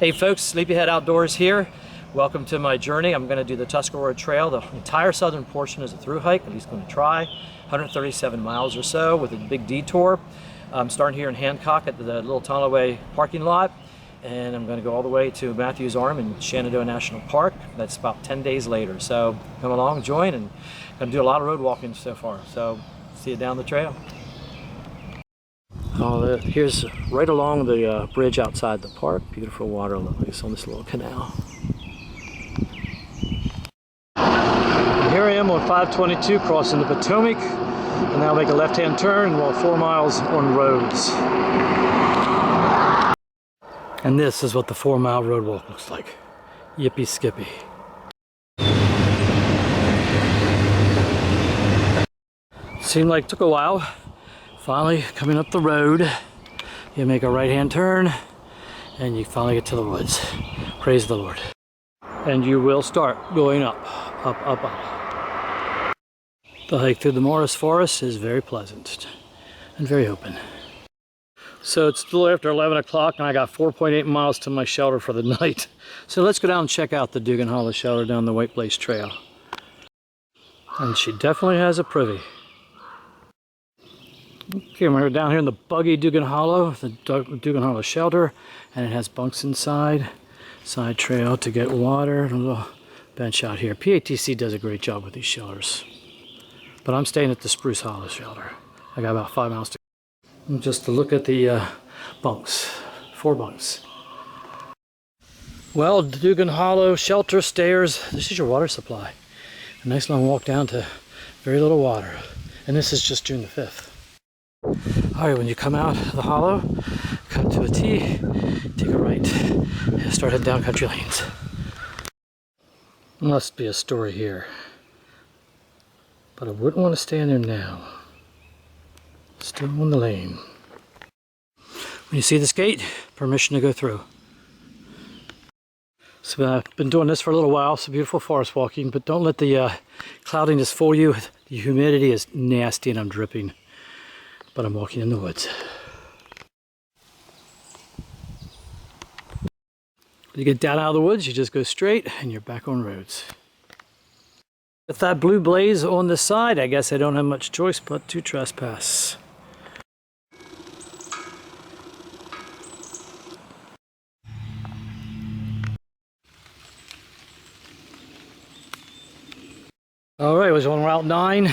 Hey folks, Sleepyhead Outdoors here. Welcome to my journey. I'm going to do the Tuscarora Trail. The entire southern portion is a through hike, at least going to try. 137 miles or so with a big detour. I'm starting here in Hancock at the Little Tonaway parking lot, and I'm going to go all the way to Matthews Arm in Shenandoah National Park. That's about 10 days later. So come along, join, and I'm going to do a lot of road walking so far. So see you down the trail. Here's right along the bridge outside the park. Beautiful water lilies on this little canal. And here I am on 522 crossing the Potomac, and now make a left-hand turn and walk 4 miles on roads. And this is what the 4-mile road walk looks like. Yippee skippy. Seemed like it took a while. Finally coming up the road, you make a right-hand turn and you finally get to the woods. Praise the Lord. And you will start going up, up, up, up. The hike through the Morris Forest is very pleasant and very open. So it's still after 11 o'clock and I got 4.8 miles to my shelter for the night. So let's go down and check out the Dugan Hollow shelter down the White Blaze Trail. And she definitely has a privy. Okay, we're down here in the buggy Dugan Hollow, the Dugan Hollow shelter, and it has bunks inside, side trail to get water, and a little bench out here. PATC does a great job with these shelters, but I'm staying at the Spruce Hollow shelter. I got about 5 miles to go. Just to look at the bunks, 4 bunks. Well, Dugan Hollow shelter stairs. This is your water supply. A nice long walk down to very little water, and this is just June the 5th. Alright, when you come out of the hollow, come to a T, take a right, and start heading down country lanes. Must be a story here, but I wouldn't want to stand there now. Still on the lane. When you see this gate, permission to go through. So I've been doing this for a little while, so beautiful forest walking, but don't let the cloudiness fool you. The humidity is nasty and I'm dripping. But I'm walking in the woods. When you get down out of the woods, you just go straight and you're back on roads. With that blue blaze on the side, I guess I don't have much choice but to trespass. All right, I was on Route 9.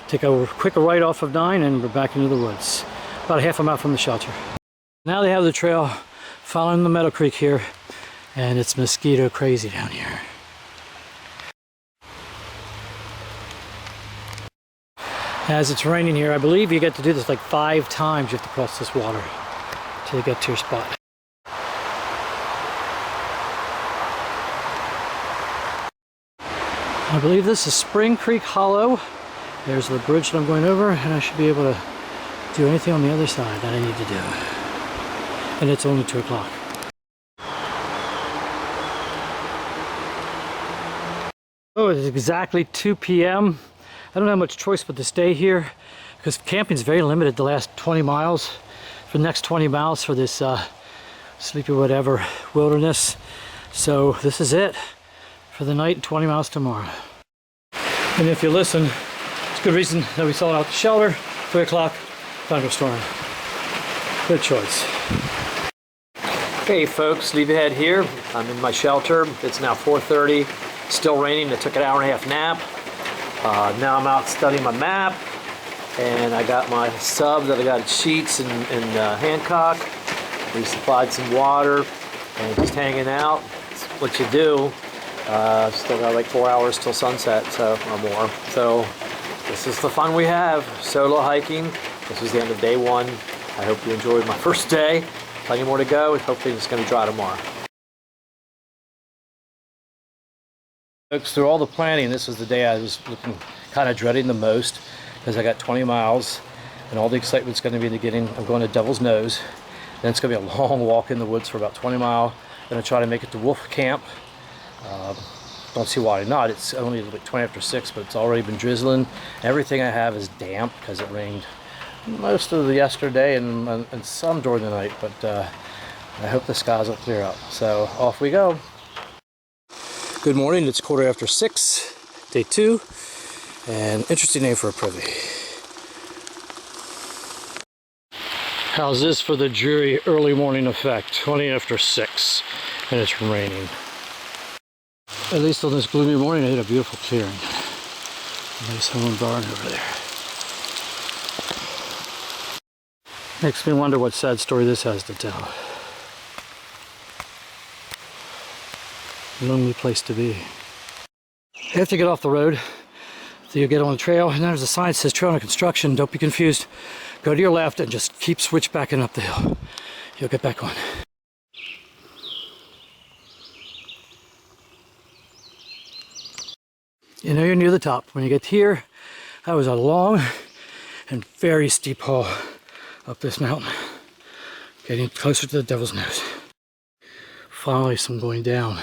Take a quick right off of 9 and we're back into the woods. About a half a mile from the shelter. Now they have the trail following the Meadow Creek here, and it's mosquito crazy down here. As it's raining here, I believe you get to do this like 5 times. You have to cross this water till you get to your spot. I believe this is Spring Creek Hollow. There's the bridge that I'm going over, and I should be able to do anything on the other side that I need to do. And it's only 2 o'clock. Oh, it's exactly 2 p.m. I don't have much choice but to stay here because camping's very limited the last 20 miles. For the next 20 miles for this sleepy whatever wilderness. So this is it for the night, 20 miles tomorrow. And if you listen, it's a good reason that we sold out the shelter. 3 o'clock, thunderstorm. Good choice. Hey folks, Sleepyhead here. I'm in my shelter. It's now 4:30. Still raining. I took an hour-and-a-half nap. Now I'm out studying my map. And I got my sub that I got at Sheets in Hancock. We supplied some water and just hanging out. It's what you do. Still got like 4 hours till sunset, so or more. So this is the fun we have, solo hiking. This is the end of day 1. I hope you enjoyed my first day. Plenty more to go. Hopefully it's going to dry tomorrow. Folks, through all the planning, this was the day I was kind of dreading the most because I got 20 miles and all the excitement's going to be I'm going to Devil's Nose. Then it's going to be a long walk in the woods for about 20 miles. I'm going to try to make it to Wolf Camp. Don't see why not. It's only like 20 after 6, but it's already been drizzling. Everything I have is damp because it rained most of the yesterday and some during the night. But I hope the skies will clear up. So off we go. Good morning, it's 6:15, day 2, and interesting name for a privy. How's this for the dreary early morning effect? 20 after 6, and it's raining. At least on this gloomy morning I hit a beautiful clearing. A nice home and barn over there. Makes me wonder what sad story this has to tell. Lonely place to be. After you get off the road, you get on the trail, and there's a sign that says trail under construction. Don't be confused. Go to your left and just keep switch backing up the hill. You'll get back on. You know you're near the top. When you get here, that was a long and very steep haul up this mountain. Getting closer to the Devil's Nose. Finally some going down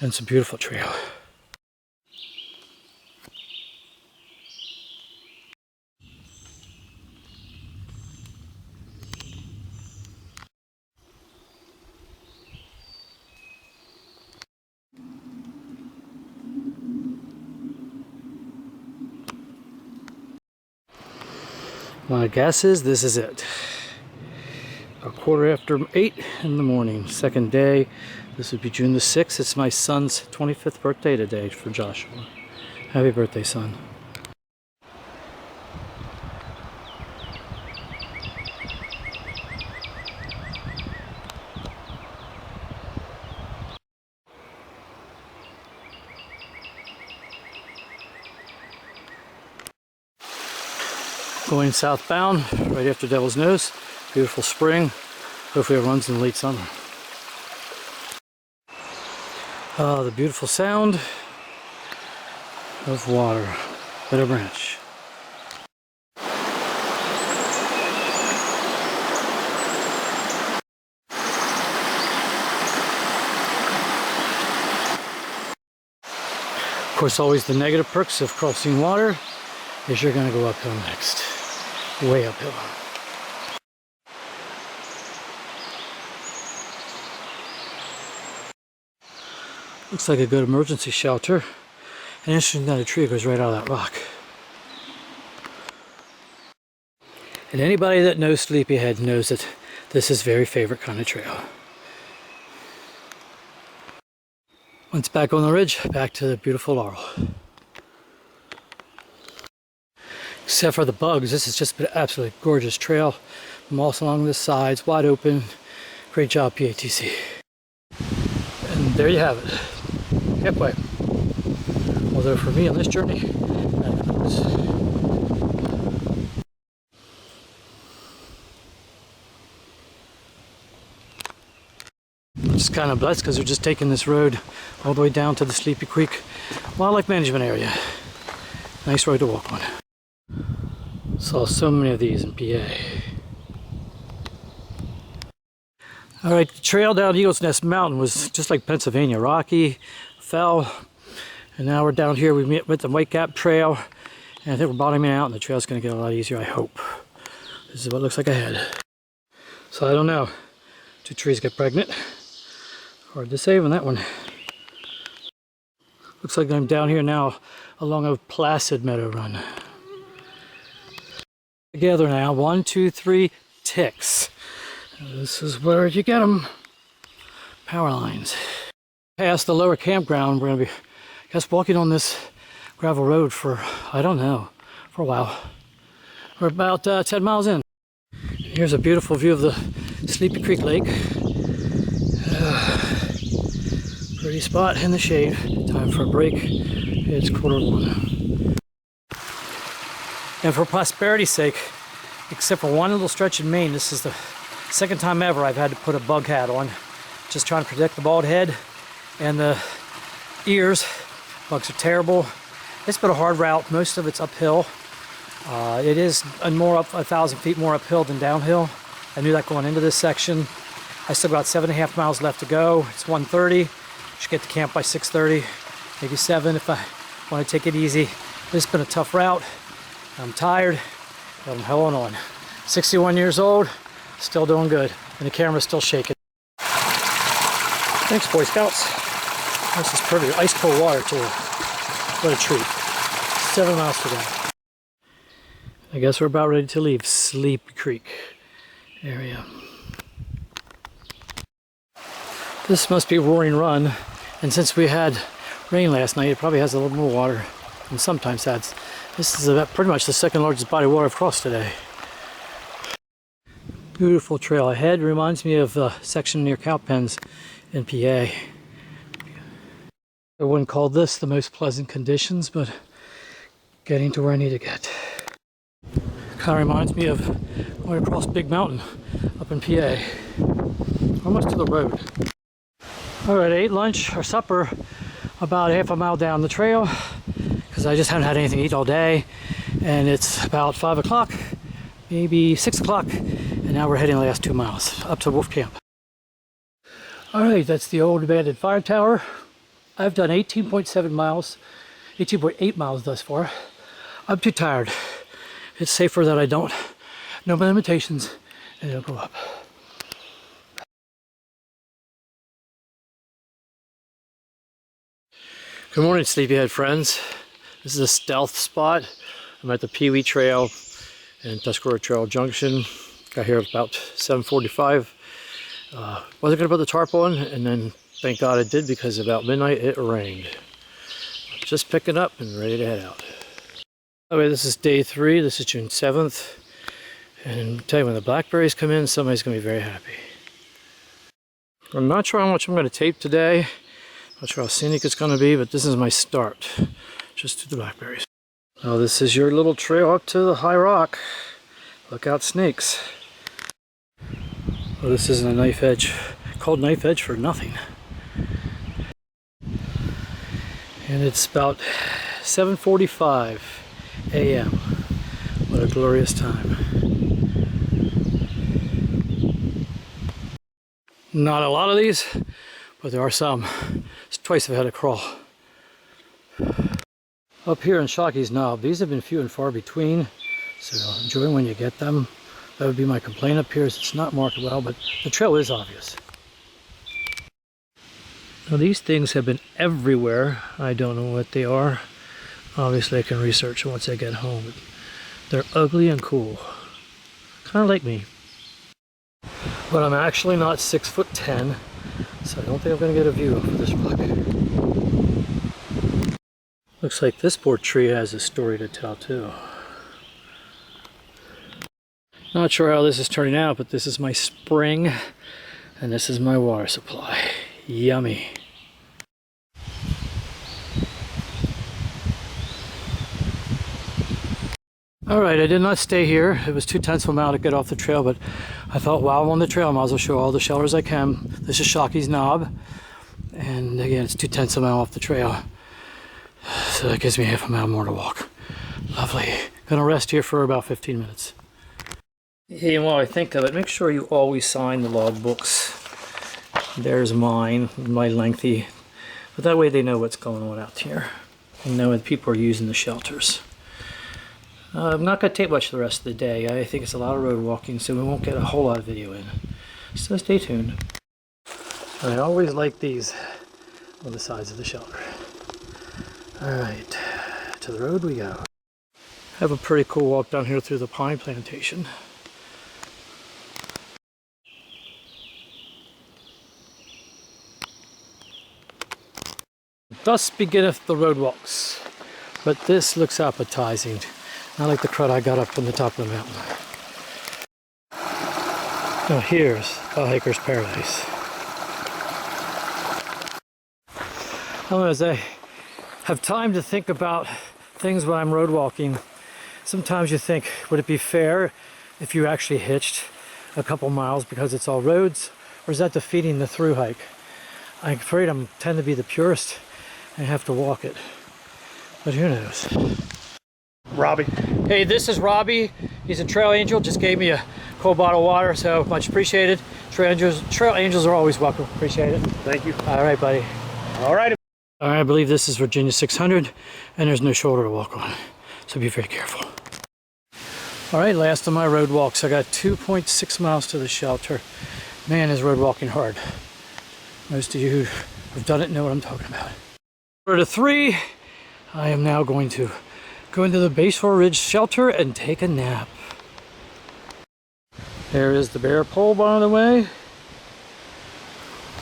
and some beautiful trail. My guess is this is it. A 8:15 in the morning, second day. This would be June the 6th. It's my son's 25th birthday today for Joshua. Happy birthday, son. Going southbound, right after Devil's Nose. Beautiful spring. Hopefully it runs in late summer. The beautiful sound of water. Better branch. Of course, always the negative perks of crossing water is you're going to go uphill next. Way uphill. Looks like a good emergency shelter. And interesting that a tree goes right out of that rock. And anybody that knows Sleepyhead knows that this is very favorite kind of trail. Once back on the ridge, back to the beautiful Laurel. Except for the bugs, this has just been an absolutely gorgeous trail. Moss along the sides, wide open. Great job, PATC. And there you have it. Halfway. Although for me on this journey, I'm just kind of blessed because we're just taking this road all the way down to the Sleepy Creek Wildlife Management Area. Nice road to walk on. Saw so many of these in PA. Alright, the trail down Eagle's Nest Mountain was just like Pennsylvania, rocky, fell, and now we're down here. We met with the White Gap Trail, and I think we're bottoming out, and the trail's going to get a lot easier, I hope. This is what it looks like ahead. So I don't know. 2 trees get pregnant. Hard to save on that one. Looks like I'm down here now along a placid meadow run. Together now, 1, 2, 3 ticks. This is where you get them. Power lines. Past the lower campground, we're going to be, I guess, walking on this gravel road for, I don't know, for a while. We're about 10 miles in. Here's a beautiful view of the Sleepy Creek Lake. Pretty spot in the shade. Time for a break. It's 1:15. And for prosperity's sake, except for one little stretch in Maine, this is the second time ever I've had to put a bug hat on. Just trying to protect the bald head and the ears. Bugs are terrible. It's been a hard route. Most of it's uphill. It is more up 1,000 feet more uphill than downhill. I knew that going into this section. I still got 7.5 miles left to go. It's 1:30. Should get to camp by 6:30, maybe 7 if I want to take it easy. This has been a tough route. I'm tired, but I'm holding on. 61 years old, still doing good, and the camera's still shaking. Thanks, Boy Scouts. This is perfect. Ice cold water too. What a treat. 7 miles to go. I guess we're about ready to leave Sleepy Creek area. This must be Roaring Run, and since we had rain last night, it probably has a little more water than sometimes has. This is about pretty much the second largest body of water I've crossed today. Beautiful trail ahead. Reminds me of a section near cow pens in PA. I wouldn't call this the most pleasant conditions, but getting to where I need to get. Kind of reminds me of going across Big Mountain up in PA. Almost to the road. Alright, I ate lunch or supper about half a mile down the trail because I just haven't had anything to eat all day, and it's about 5 o'clock, maybe 6 o'clock, and now we're heading the last 2 miles up to Wolf Camp. Alright, that's the old abandoned fire tower. I've done 18.7 miles, 18.8 miles thus far. I'm too tired. It's safer that I don't know my limitations and it'll go up. Good morning, sleepyhead friends. This is a stealth spot. I'm at the Pee Wee Trail and Tuscarora Trail Junction. Got here about 7:45. Wasn't gonna put the tarp on, and then thank God it did, because about midnight it rained. Just picking up and ready to head out. Okay, this is day 3. This is June 7th. And I'll tell you, when the blackberries come in, somebody's gonna be very happy. I'm not sure how much I'm gonna tape today. Not sure how scenic it's gonna be, but this is my start. Just to the blackberries. Oh, this is your little trail up to the high rock. Look out, snakes. Well, this isn't a knife edge. Called knife edge for nothing. And it's about 7:45 a.m. What a glorious time. Not a lot of these, but there are some. It's twice I've had to crawl. Up here in Shocky's Knob, these have been few and far between, so enjoy when you get them. That would be my complaint up here, is it's not marked well, but the trail is obvious. Now these things have been everywhere. I don't know what they are. Obviously I can research once I get home. They're ugly and cool. Kind of like me. But I'm actually not 6'10", so I don't think I'm going to get a view of this rock. Looks like this poor tree has a story to tell too. Not sure how this is turning out, but this is my spring and this is my water supply. Yummy. Alright, I did not stay here. It was too tense of a mile to get off the trail, but I thought while I'm on the trail, I might as well show all the shelters I can. This is Shocky's Knob, and again, it's 2 tenths of a mile off the trail. So that gives me half a mile more to walk. Lovely. Gonna rest here for about 15 minutes. Hey, and while I think of it, make sure you always sign the log books. There's mine, my lengthy. But that way they know what's going on out here. And know that people are using the shelters. I'm not going to take much the rest of the day. I think it's a lot of road walking, so we won't get a whole lot of video in. So stay tuned. I always like these on the sides of the shelter. Alright, to the road we go. Have a pretty cool walk down here through the pine plantation. Thus beginneth the road walks, but this looks appetizing. Not like the crud I got up from the top of the mountain. Now here's a hiker's paradise. As I have time to think about things when I'm road walking, sometimes you think, would it be fair if you actually hitched a couple miles because it's all roads, or is that defeating the through hike? I'm afraid I tend to be the purist and have to walk it, but who knows. Robbie. Hey, this is Robbie. He's a trail angel. Just gave me a cold bottle of water, so much appreciated. Trail angels are always welcome. Appreciate it. Thank you. All right, buddy. All right. All right, I believe this is Virginia 600, and there's no shoulder to walk on, so be very careful. All right, last of my road walks. I got 2.6 miles to the shelter. Man, is road walking hard. Most of you who've done it know what I'm talking about. Quarter to 3, I am now going to go into the Baseball Ridge shelter and take a nap. There is the bear pole, by the way.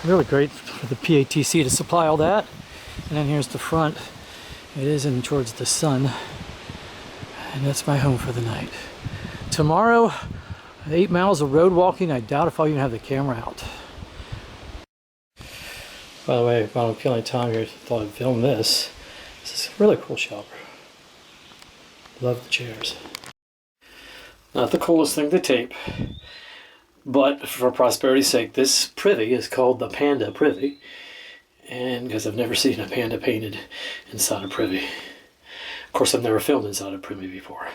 Really great for the PATC to supply all that. And then here's the front. It is in towards the sun. And that's my home for the night. Tomorrow, 8 miles of road walking. I doubt if I'll even have the camera out. By the way, while I'm killing time here, I thought I'd film this. This is a really cool shelter. Love the chairs. Not the coolest thing to tape, but for prosperity's sake, this privy is called the Panda Privy. And because I've never seen a panda painted inside a privy. Of course, I've never filmed inside a privy before.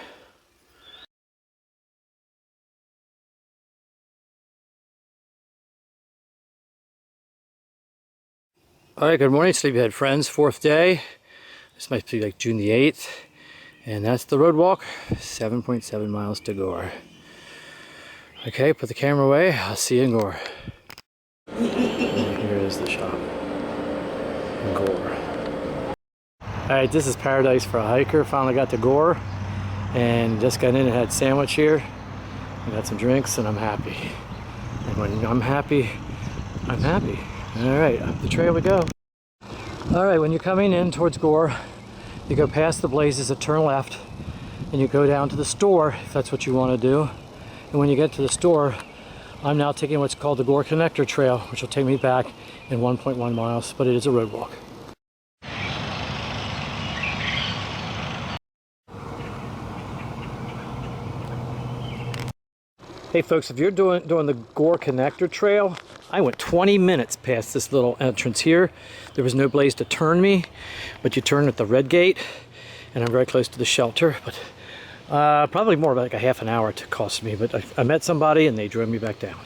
Alright, good morning, Sleepyhead friends. 4th day. This might be like June the 8th. And that's the road walk. 7.7 miles to Gore. Okay, put the camera away. I'll see you in Gore. And here is the shop in Gore. Alright, this is paradise for a hiker. Finally got to Gore. And just got in and had a sandwich here. I got some drinks and I'm happy. And when I'm happy, I'm happy. Alright, up the trail we go. Alright, when you're coming in towards Gore, you go past the blazes, a turn left, and you go down to the store, if that's what you want to do. And when you get to the store, I'm now taking what's called the Gore Connector Trail, which will take me back in 1.1 miles, but it is a road walk. Hey folks, if you're doing the Gore Connector Trail, I went 20 minutes past this little entrance here. There was no place to turn me, but you turn at the red gate, and I'm very close to the shelter, but probably more like a half an hour to cost me, but I met somebody and they drove me back down.